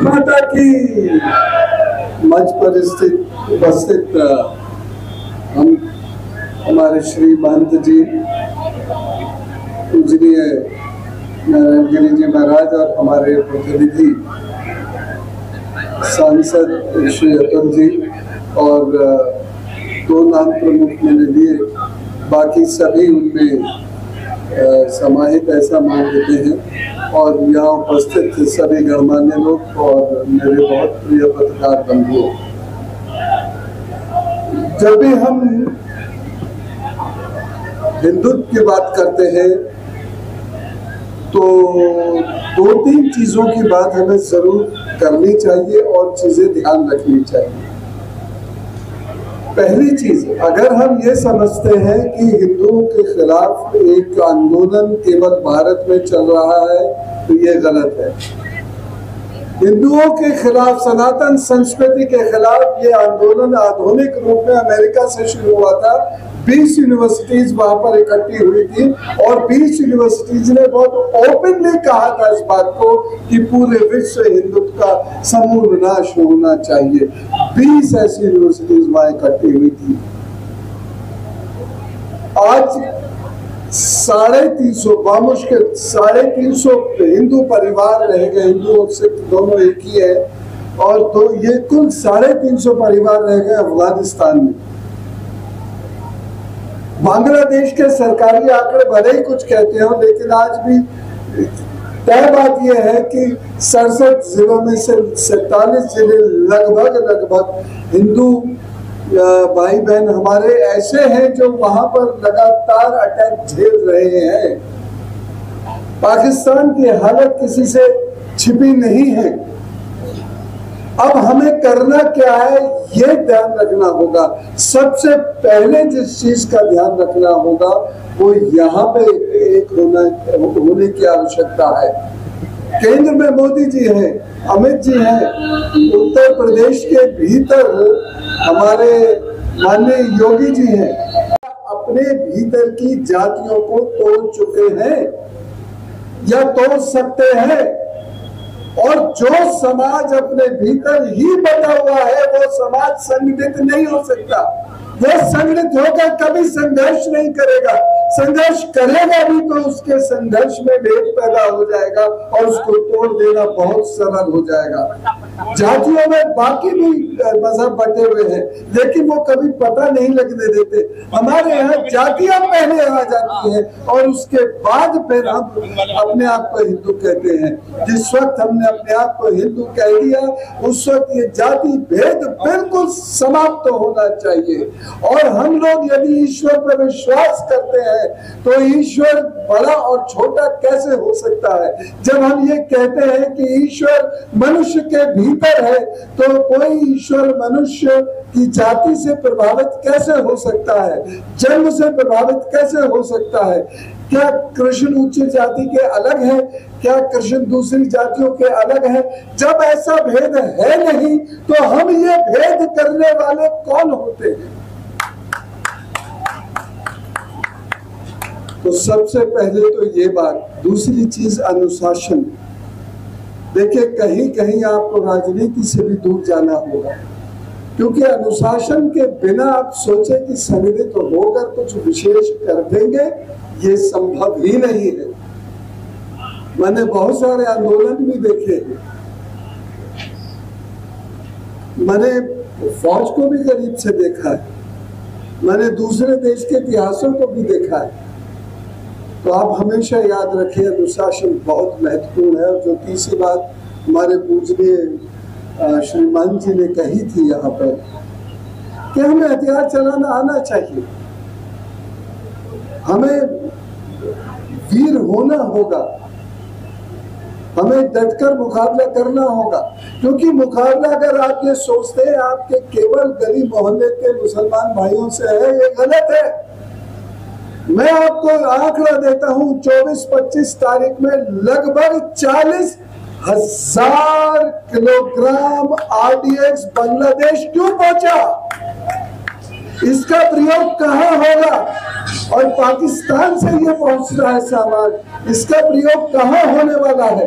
माता की मंच पर उपस्थित हम हमारे श्री महंत जी पूजनीय नारायण गिरी जी महाराज और हमारे प्रतिनिधि सांसद श्री अतुल जी और दो नाम प्रमुख मैंने लिए, बाकी सभी उनमें समाहित ऐसा मान लेते हैं। और यहाँ उपस्थित सभी गणमान्य लोग और मेरे बहुत प्रिय पत्रकार बंधुओं, जब भी हम हिंदुत्व की बात करते हैं तो दो तीन चीजों की बात हमें जरूर करनी चाहिए और चीजें ध्यान रखनी चाहिए। पहली चीज, अगर हम ये समझते हैं कि हिंदुओं के खिलाफ एक आंदोलन केवल भारत में चल रहा है तो ये गलत है। हिंदुओं के खिलाफ, सनातन संस्कृति के खिलाफ ये आंदोलन आधुनिक रूप में अमेरिका से शुरू हुआ था। 20 यूनिवर्सिटीज वहां पर इकट्ठी हुई थी और 20 यूनिवर्सिटीज ने बहुत ओपनली कहा था इस बात को कि पूरे विश्व हिंदुत्व का समूल नाश होना चाहिए। 20 ऐसी यूनिवर्सिटीज वहां इकट्ठी हुई थी। आज 350 बामुश्किल 350 हिंदू परिवार रह गए। हिंदू और सिख दोनों एक ही है और तो ये कुल 350 परिवार रह गए अफगानिस्तान में। बांग्लादेश के सरकारी आंकड़े भले ही कुछ कहते हो, लेकिन आज भी तय बात यह है कि 67 जिलों में से 47 जिले लगभग हिंदू भाई बहन हमारे ऐसे हैं जो वहां पर लगातार अटैक झेल रहे हैं। पाकिस्तान की हालत किसी से छिपी नहीं है। अब हमें करना क्या है, ये ध्यान रखना होगा। सबसे पहले जिस चीज का ध्यान रखना होगा वो यहाँ पे एक होने की आवश्यकता है। केंद्र में मोदी जी हैं, अमित जी हैं, उत्तर प्रदेश के भीतर हमारे माननीय योगी जी हैं, अपने भीतर की जातियों को तोड़ चुके हैं या तोड़ सकते हैं। और जो समाज अपने भीतर ही बटा हुआ है वो समाज संगठित नहीं हो सकता। वो संगठित होकर कभी संघर्ष नहीं करेगा। संघर्ष करेगा भी तो उसके संघर्ष में भेद पैदा हो जाएगा और उसको तोड़ देना बहुत सरल हो जाएगा। जातियों में बाकी भी मजहब बटे हुए हैं, लेकिन वो कभी पता नहीं लगने देते। हमारे यहाँ जातियां पहले आ जाती हैं और उसके बाद फिर हम अपने आप को हिंदू कहते हैं। जिस वक्त हमने अपने आप को हिंदू कह दिया उस वक्त ये जाति भेद बिल्कुल समाप्त होना चाहिए। और हम लोग यदि ईश्वर पर विश्वास करते हैं तो ईश्वर बड़ा और छोटा कैसे हो सकता है। जब हम ये कहते हैं कि ईश्वर मनुष्य के भीतर है तो कोई ईश्वर मनुष्य की जाति से प्रभावित कैसे हो सकता है, जन्म से प्रभावित कैसे हो सकता है। क्या कृष्ण उच्च जाति के अलग है, क्या कृष्ण दूसरी जातियों के अलग है। जब ऐसा भेद है नहीं तो हम ये भेद करने वाले कौन होते हैं। तो सबसे पहले तो ये बात। दूसरी चीज अनुशासन। देखिए कहीं कहीं आपको राजनीति से भी दूर जाना होगा, क्योंकि अनुशासन के बिना आप सोचे कि संगठित होकर कुछ विशेष कर देंगे, ये संभव ही नहीं है। मैंने बहुत सारे आंदोलन भी देखे हैं, मैंने फौज को भी करीब से देखा है, मैंने दूसरे देश के इतिहासों को भी देखा है। तो आप हमेशा याद रखें अनुशासन बहुत महत्वपूर्ण है। और जो तीसरी बात हमारे पूजनीय श्री महंत जी ने कही थी यहाँ पर कि हमें हथियार चलाना आना चाहिए, हमें वीर होना होगा, हमें डटकर मुकाबला करना होगा। क्योंकि मुकाबला अगर आप ये सोचते हैं आपके केवल गली मोहल्ले के मुसलमान भाइयों से है, ये गलत है। मैं आपको आंकड़ा देता हूं, 24-25 तारीख में लगभग 40,000 किलोग्राम RDX बांग्लादेश क्यों पहुंचा। इसका प्रयोग कहां होगा। और पाकिस्तान से ये पहुंच रहा है सामान, इसका प्रयोग कहां होने वाला है।